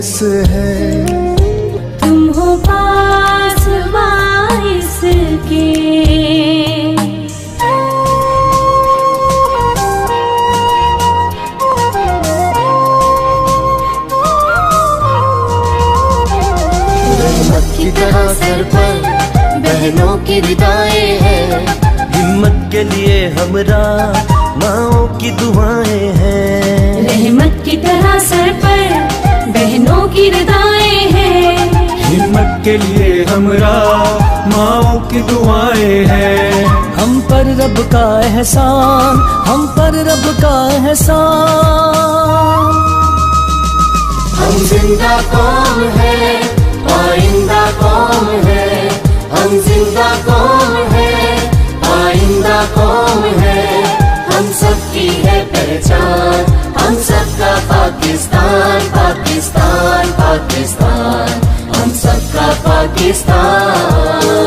बस है। तुम हो पास बाइस के, रहमत की तरह सर पर बहनों की रिदाएं हैं। हिम्मत के लिए हमरा माँओं की दुआएं हैं। रहमत की तरह सर पर बहनों की रिदाएं हैं। हिम्मत के लिए हमरा माँओं की दुआएं हैं। हम पर रब का एहसान, हम पर रब का एहसान। हम जिंदा कौम है, आइंदा कौम है। हम जिंदा कौम है, आइंदा कौम है। हम सबकी है पहचान, हम सबका पाकिस्तान, पाकिस्तान, पाकिस्तान। हम सबका पाकिस्तान।